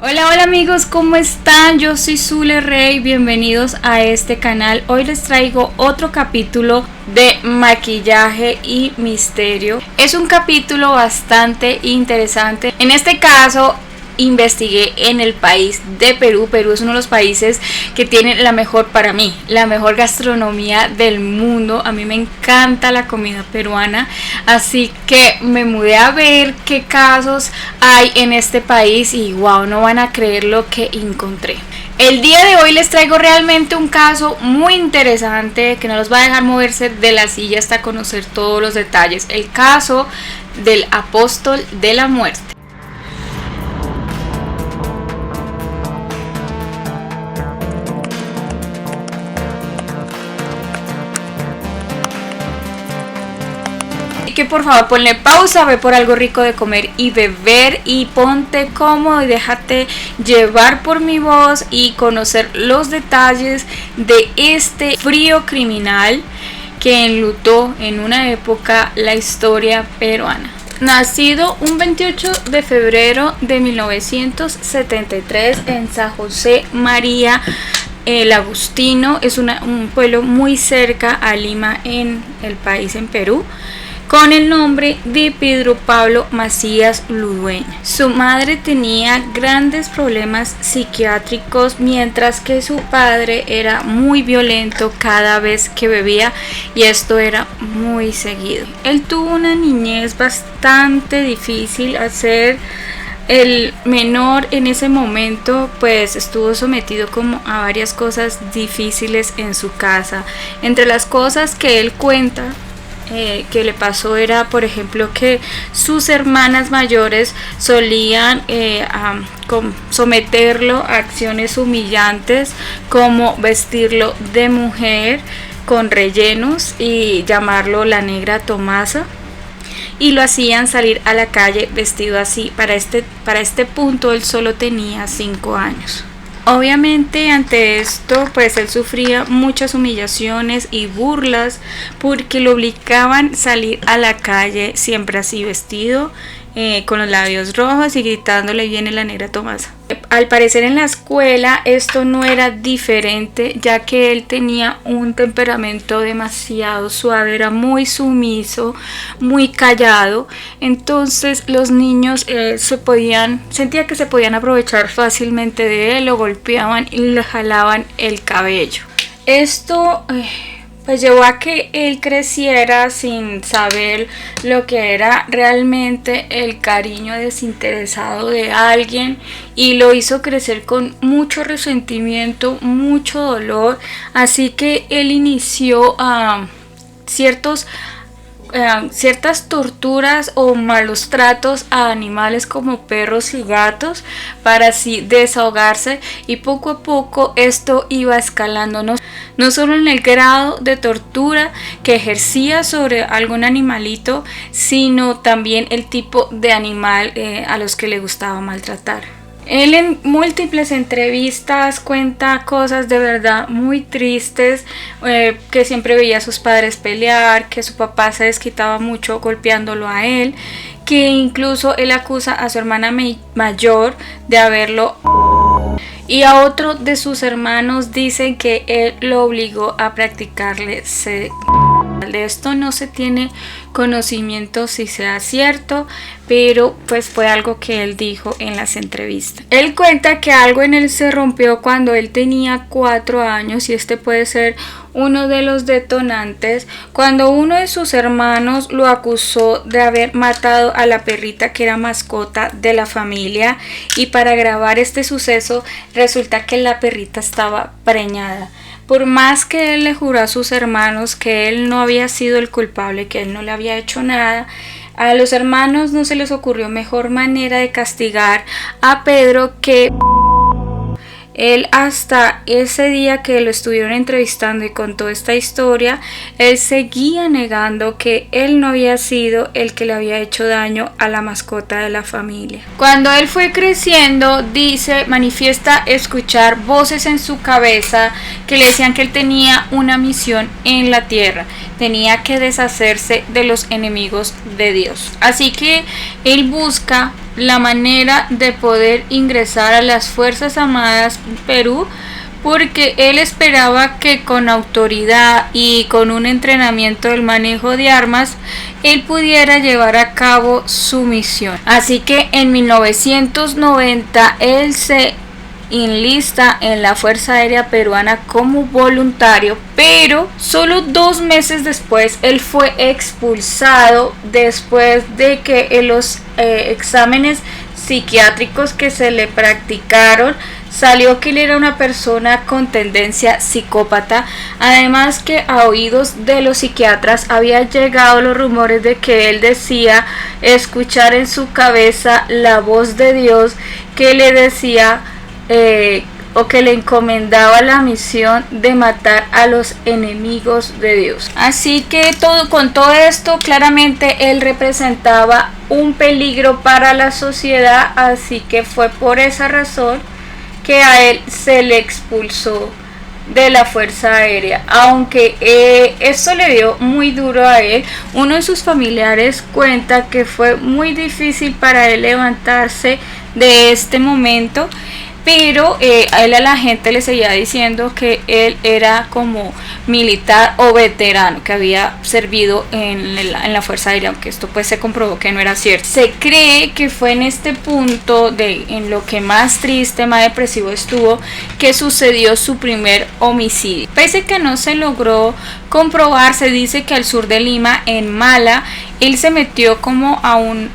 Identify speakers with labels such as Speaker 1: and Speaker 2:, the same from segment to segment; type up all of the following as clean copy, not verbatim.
Speaker 1: Hola amigos, ¿cómo están? Yo soy Zule Rey, bienvenidos a este canal. Hoy les traigo otro capítulo de maquillaje y misterio. Es un capítulo bastante interesante. En este caso investigué en el país de Perú. Perú es uno de los países que tiene la mejor, para mí, la mejor gastronomía del mundo. A mí me encanta la comida peruana, así que me mudé a ver qué casos hay en este país y wow, no van a creer lo que encontré. El día de hoy les traigo realmente un caso muy interesante que no los va a dejar moverse de la silla hasta conocer todos los detalles. El caso del apóstol de la muerte. Que por favor ponle pausa, ve por algo rico de comer y beber y ponte cómodo y déjate llevar por mi voz y conocer los detalles de este frío criminal que enlutó en una época la historia peruana. Nacido un 28 de febrero de 1973 en San José María el Agustino, es un pueblo muy cerca a Lima en el país, en Perú, con el nombre de Pedro Pablo Macías Ludueña. Su madre tenía grandes problemas psiquiátricos, mientras que su padre era muy violento cada vez que bebía, y esto era muy seguido. Él tuvo una niñez bastante difícil. Al ser el menor en ese momento, pues estuvo sometido como a varias cosas difíciles en su casa. Entre las cosas que él cuenta que le pasó era, por ejemplo, que sus hermanas mayores solían someterlo a acciones humillantes, como vestirlo de mujer con rellenos y llamarlo la negra Tomasa, y lo hacían salir a la calle vestido así. Para este punto él solo tenía 5 años. Obviamente ante esto pues él sufría muchas humillaciones y burlas porque lo obligaban a salir a la calle siempre así vestido, con los labios rojos y gritándole viene la negra Tomasa. Al parecer en la escuela esto no era diferente, ya que él tenía un temperamento demasiado suave, era muy sumiso, muy callado. Entonces los niños sentía que se podían aprovechar fácilmente de él, lo golpeaban y le jalaban el cabello. Esto pues llevó a que él creciera sin saber lo que era realmente el cariño desinteresado de alguien, y lo hizo crecer con mucho resentimiento, mucho dolor. Así que él inició ciertas torturas o malos tratos a animales como perros y gatos para así desahogarse, y poco a poco esto iba escalando, no solo en el grado de tortura que ejercía sobre algún animalito, sino también el tipo de animal a los que le gustaba maltratar. Él en múltiples entrevistas cuenta cosas de verdad muy tristes, que siempre veía a sus padres pelear, que su papá se desquitaba mucho golpeándolo a él, que incluso él acusa a su hermana mayor de haberlo, y a otro de sus hermanos dicen que él lo obligó a practicarle sexo. De esto no se tiene conocimiento si sea cierto, pero pues fue algo que él dijo en las entrevistas. Él cuenta que algo en él se rompió cuando él tenía 4 años, y este puede ser uno de los detonantes, cuando uno de sus hermanos lo acusó de haber matado a la perrita que era mascota de la familia, y para grabar este suceso resulta que la perrita estaba preñada. Por más que él le juró a sus hermanos que él no había sido el culpable, que él no le había hecho nada, a los hermanos no se les ocurrió mejor manera de castigar a Pedro que él. Hasta ese día que lo estuvieron entrevistando y contó esta historia, él seguía negando que él no había sido el que le había hecho daño a la mascota de la familia. Cuando él fue creciendo, manifiesta escuchar voces en su cabeza que le decían que él tenía una misión en la tierra, tenía que deshacerse de los enemigos de Dios. Así que él busca la manera de poder ingresar a las Fuerzas Armadas Perú, porque él esperaba que con autoridad y con un entrenamiento del manejo de armas él pudiera llevar a cabo su misión. Así que en 1990 él se enlista en la Fuerza Aérea Peruana como voluntario, pero solo 2 meses después él fue expulsado después de que en los exámenes psiquiátricos que se le practicaron salió que él era una persona con tendencia psicópata. Además que a oídos de los psiquiatras había llegado los rumores de que él decía escuchar en su cabeza la voz de Dios que le decía o que le encomendaba la misión de matar a los enemigos de Dios. Así que con todo esto claramente él representaba un peligro para la sociedad, así que fue por esa razón que a él se le expulsó de la Fuerza Aérea. Aunque esto le dio muy duro a él, uno de sus familiares cuenta que fue muy difícil para él levantarse de este momento, pero a la gente le seguía diciendo que él era como militar o veterano que había servido en la Fuerza Aérea, aunque esto pues se comprobó que no era cierto. Se cree que fue en este punto en lo que más triste, más depresivo estuvo, que sucedió su primer homicidio. Pese que no se logró comprobar, se dice que al sur de Lima, en Mala, él se metió como a un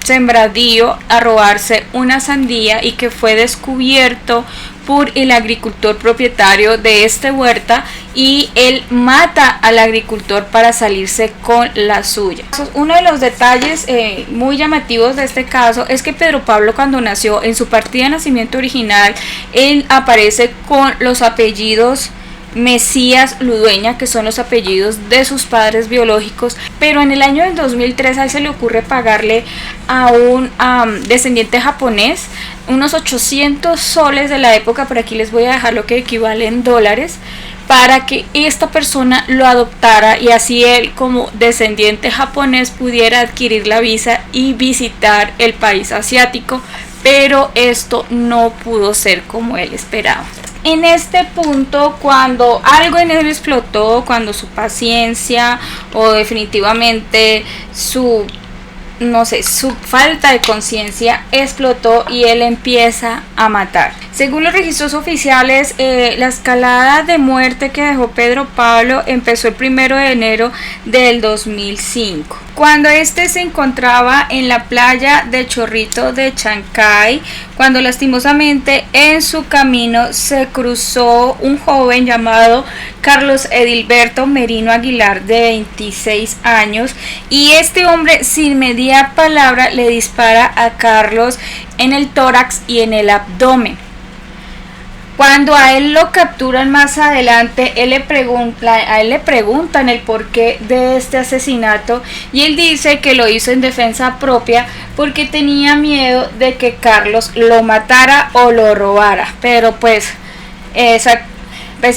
Speaker 1: sembradío a robarse una sandía y que fue descubierto por el agricultor propietario de esta huerta, y él mata al agricultor para salirse con la suya. Uno de los detalles muy llamativos de este caso es que Pedro Pablo, cuando nació, en su partida de nacimiento original, él aparece con los apellidos Mesías Ludueña, que son los apellidos de sus padres biológicos, pero en el año del 2003 a él se le ocurre pagarle a un descendiente japonés unos 800 soles de la época, por aquí les voy a dejar lo que equivale en dólares, para que esta persona lo adoptara y así él, como descendiente japonés, pudiera adquirir la visa y visitar el país asiático, pero esto no pudo ser como él esperaba. En este punto, cuando algo en él explotó, cuando su paciencia o definitivamente su falta de conciencia explotó y él empieza a matar. Según los registros oficiales, la escalada de muerte que dejó Pedro Pablo empezó el 1 de enero del 2005, cuando este se encontraba en la playa de Chorrito de Chancay, cuando lastimosamente en su camino se cruzó un joven llamado Carlos Edilberto Merino Aguilar, de 26 años, y este hombre sin media palabra le dispara a Carlos en el tórax y en el abdomen. Cuando a él lo capturan más adelante, a él le preguntan el porqué de este asesinato y él dice que lo hizo en defensa propia porque tenía miedo de que Carlos lo matara o lo robara. Pero pues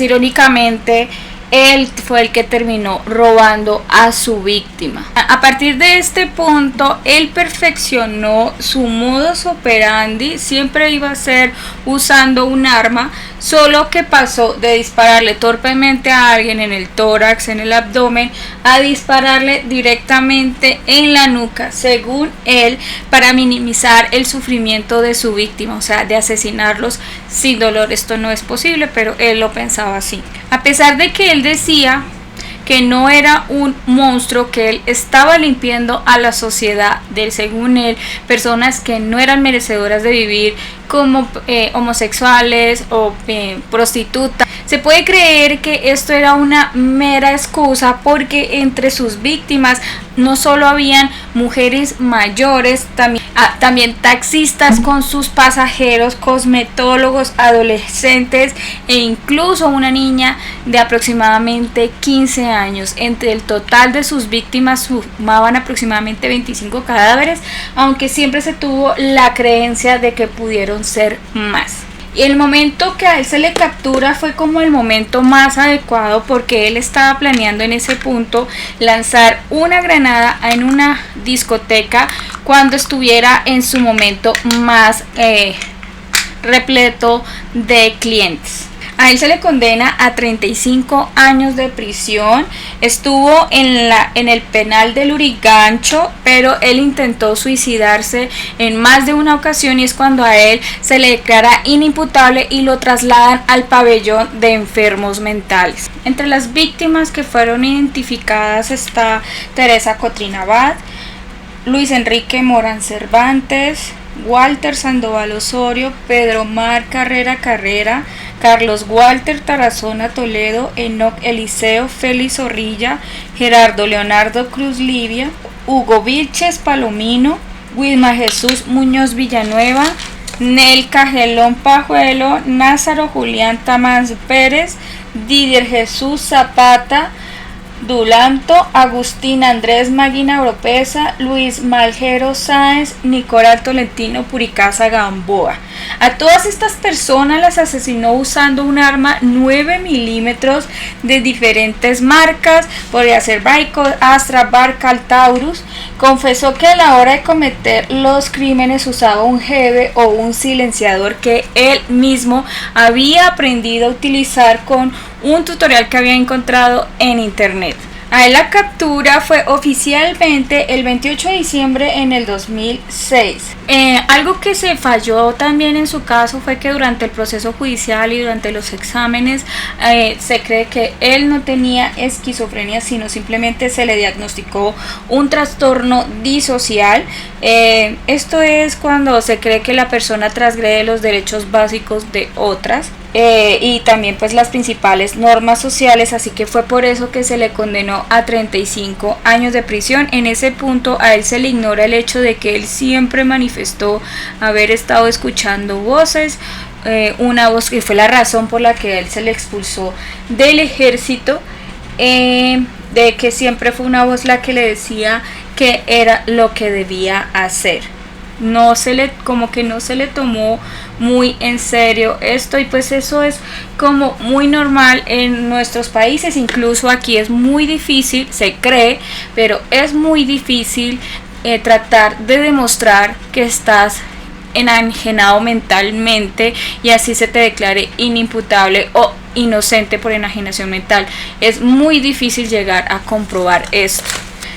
Speaker 1: irónicamente él fue el que terminó robando a su víctima. A partir de este punto, él perfeccionó su modus operandi. Siempre iba a ser usando un arma, solo que pasó de dispararle torpemente a alguien en el tórax, en el abdomen, a dispararle directamente en la nuca, según él, para minimizar el sufrimiento de su víctima, o sea, de asesinarlos sin dolor. Esto no es posible, pero él lo pensaba así. A pesar de que él decía que no era un monstruo, que él estaba limpiando a la sociedad de, según él, personas que no eran merecedoras de vivir, como homosexuales o prostitutas. Se puede creer que esto era una mera excusa, porque entre sus víctimas no solo habían mujeres mayores, también taxistas con sus pasajeros, cosmetólogos, adolescentes e incluso una niña de aproximadamente 15 años. Entre el total de sus víctimas sumaban aproximadamente 25 cadáveres, aunque siempre se tuvo la creencia de que pudieron ser más. Y el momento que a él se le captura fue como el momento más adecuado, porque él estaba planeando en ese punto lanzar una granada en una discoteca cuando estuviera en su momento más repleto de clientes. A él se le condena a 35 años de prisión. Estuvo en el penal de Lurigancho, pero él intentó suicidarse en más de una ocasión, y es cuando a él se le declara inimputable y lo trasladan al pabellón de enfermos mentales. Entre las víctimas que fueron identificadas está Teresa Cotrina Abad, Luis Enrique Morán Cervantes, Walter Sandoval Osorio, Pedro Mar Carrera Carrera, Carlos Walter Tarazona Toledo, Enoc Eliseo Félix Zorrilla, Gerardo Leonardo Cruz Livia, Hugo Vilches Palomino, Wilma Jesús Muñoz Villanueva, Nel Cajelón Pajuelo, Názaro Julián Tamás Pérez, Didier Jesús Zapata Dulanto, Agustín Andrés Maguina Oropesa, Luis Maljero Sáenz, Nicolás Tolentino Puricasa Gamboa. A todas estas personas las asesinó usando un arma 9 milímetros de diferentes marcas, podría ser Baikal, Astra, Barcal, Taurus. Confesó que a la hora de cometer los crímenes usaba un jeve o un silenciador que él mismo había aprendido a utilizar con un tutorial que había encontrado en internet. A él la captura fue oficialmente el 28 de diciembre en el 2006. Algo que se falló también en su caso fue que durante el proceso judicial y durante los exámenes se cree que él no tenía esquizofrenia, sino simplemente se le diagnosticó un trastorno disocial. Esto es cuando se cree que la persona transgrede los derechos básicos de otras. Y también pues las principales normas sociales, así que fue por eso que se le condenó a 35 años de prisión. En ese punto a él se le ignora el hecho de que él siempre manifestó haber estado escuchando voces, una voz que fue la razón por la que a él se le expulsó del ejército, de que siempre fue una voz la que le decía que era lo que debía hacer. Como que no se le tomó muy en serio esto, y pues eso es como muy normal en nuestros países. Incluso aquí es muy difícil, se cree, pero es muy difícil tratar de demostrar que estás enajenado mentalmente y así se te declare inimputable o inocente por enajenación mental. Es muy difícil llegar a comprobar esto,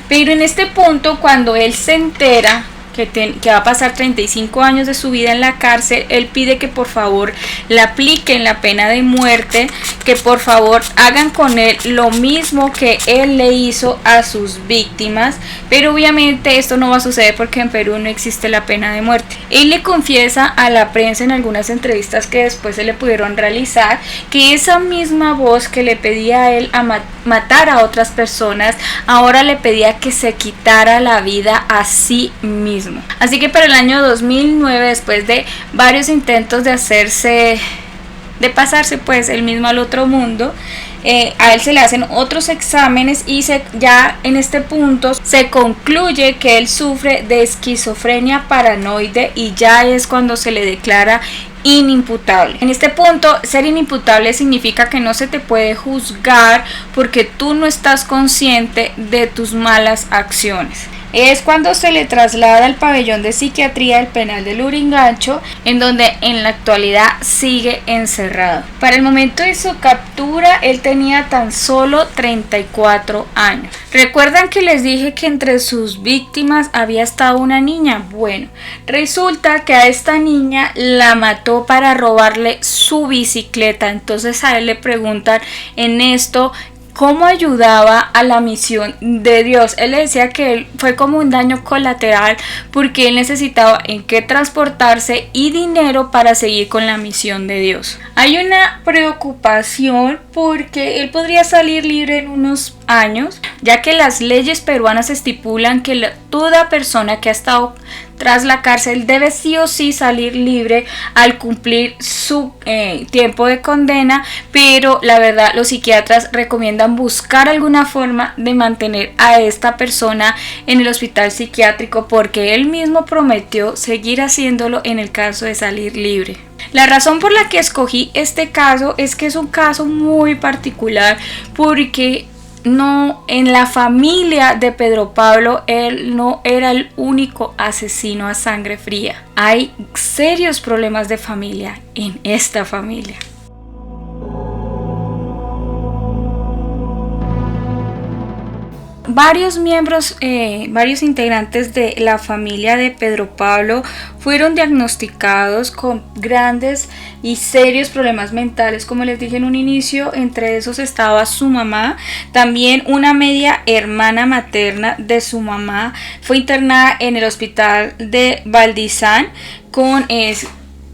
Speaker 1: pero en este punto, cuando él se entera que va a pasar 35 años de su vida en la cárcel, él pide que por favor le apliquen la pena de muerte, que por favor hagan con él lo mismo que él le hizo a sus víctimas, pero obviamente esto no va a suceder porque en Perú no existe la pena de muerte. Él le confiesa a la prensa en algunas entrevistas que después se le pudieron realizar que esa misma voz que le pedía a él a matar a otras personas, ahora le pedía que se quitara la vida a sí mismo. Así que para el año 2009, después de varios intentos de pasarse pues él mismo al otro mundo, a él se le hacen otros exámenes y ya en este punto se concluye que él sufre de esquizofrenia paranoide, y ya es cuando se le declara inimputable. En este punto, ser inimputable significa que no se te puede juzgar porque tú no estás consciente de tus malas acciones. Es cuando se le traslada al pabellón de psiquiatría del penal de Lurigancho, en donde en la actualidad sigue encerrado. Para el momento de su captura, él tenía tan solo 34 años. ¿Recuerdan que les dije que entre sus víctimas había estado una niña? Bueno, resulta que a esta niña la mató para robarle su bicicleta. Entonces a él le preguntan en esto cómo ayudaba a la misión de Dios. Él le decía que él fue como un daño colateral porque él necesitaba en qué transportarse y dinero para seguir con la misión de Dios. Hay una preocupación porque él podría salir libre en unos años, ya que las leyes peruanas estipulan que toda persona que ha estado tras la cárcel debe sí o sí salir libre al cumplir su tiempo de condena, pero la verdad los psiquiatras recomiendan buscar alguna forma de mantener a esta persona en el hospital psiquiátrico porque él mismo prometió seguir haciéndolo en el caso de salir libre. La razón por la que escogí este caso es que es un caso muy particular porque no, en la familia de Pedro Pablo, él no era el único asesino a sangre fría. Hay serios problemas de familia en esta familia. Varios miembros, varios integrantes de la familia de Pedro Pablo fueron diagnosticados con grandes y serios problemas mentales, como les dije en un inicio. Entre esos estaba su mamá, también una media hermana materna de su mamá fue internada en el hospital de Valdizán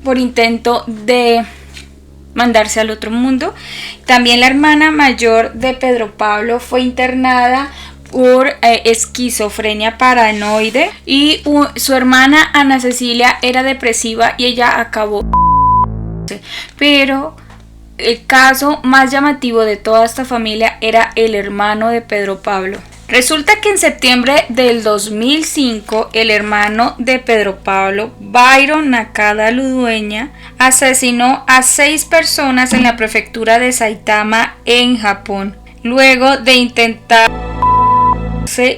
Speaker 1: por intento de mandarse al otro mundo. También la hermana mayor de Pedro Pablo fue internada por esquizofrenia paranoide y su hermana Ana Cecilia era depresiva y ella acabó. Pero el caso más llamativo de toda esta familia era el hermano de Pedro Pablo. Resulta que en septiembre del 2005 el hermano de Pedro Pablo, Byron Nakada Ludueña, asesinó a 6 personas en la prefectura de Saitama en Japón, luego de intentar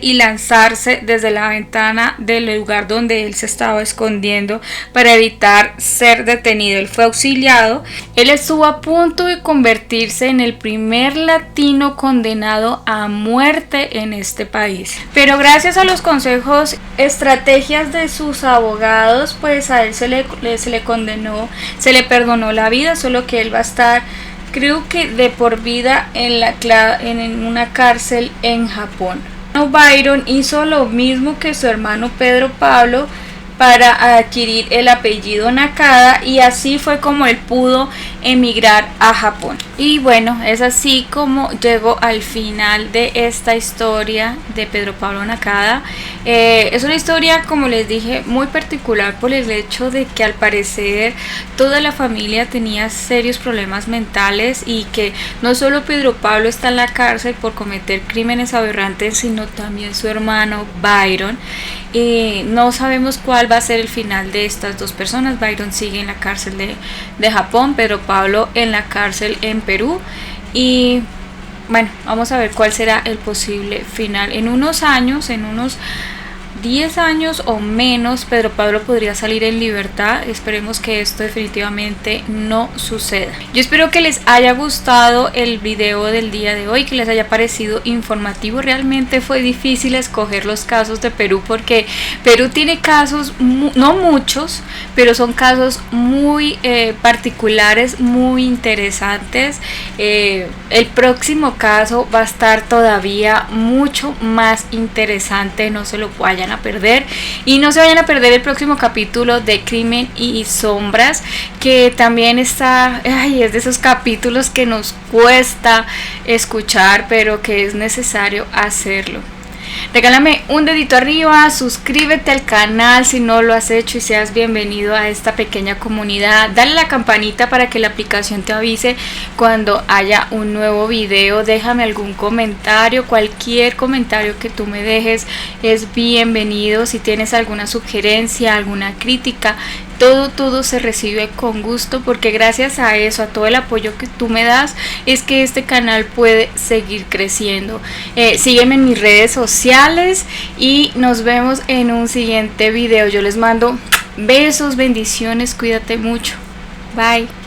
Speaker 1: y lanzarse desde la ventana del lugar donde él se estaba escondiendo para evitar ser detenido. Él fue auxiliado. Él estuvo a punto de convertirse en el primer latino condenado a muerte en este país, pero gracias a los consejos, estrategias de sus abogados, pues a él se le condenó, se le perdonó la vida, solo que él va a estar, creo que de por vida, en una cárcel en Japón. Byron hizo lo mismo que su hermano Pedro Pablo para adquirir el apellido Nakada, y así fue como él pudo emigrar a Japón. Y bueno, es así como llego al final de esta historia de Pedro Pablo Nakada. Es una historia, como les dije, muy particular por el hecho de que al parecer toda la familia tenía serios problemas mentales, y que no solo Pedro Pablo está en la cárcel por cometer crímenes aberrantes, sino también su hermano Byron. No sabemos cuál va a ser el final de estas dos personas. Byron sigue en la cárcel de Japón, Pedro Pablo en la cárcel en Perú, y bueno, vamos a ver cuál será el posible final. En unos años, en unos 10 años o menos, Pedro Pablo podría salir en libertad. Esperemos que esto definitivamente no suceda. Yo espero que les haya gustado el video del día de hoy, que les haya parecido informativo. Realmente fue difícil escoger los casos de Perú porque Perú tiene casos, no muchos, pero son casos muy particulares, muy interesantes. El próximo caso va a estar todavía mucho más interesante, no se lo vayan a perder, y no se vayan a perder el próximo capítulo de Crimen y Sombras, que también está, es de esos capítulos que nos cuesta escuchar, pero que es necesario hacerlo. Regálame un dedito arriba, suscríbete al canal si no lo has hecho y seas bienvenido a esta pequeña comunidad. Dale a la campanita para que la aplicación te avise cuando haya un nuevo video. Déjame algún comentario, cualquier comentario que tú me dejes es bienvenido. Si tienes alguna sugerencia, alguna crítica, todo se recibe con gusto, porque gracias a eso, a todo el apoyo que tú me das, es que este canal puede seguir creciendo. Sígueme en mis redes sociales y nos vemos en un siguiente video. Yo les mando besos, bendiciones, cuídate mucho. Bye.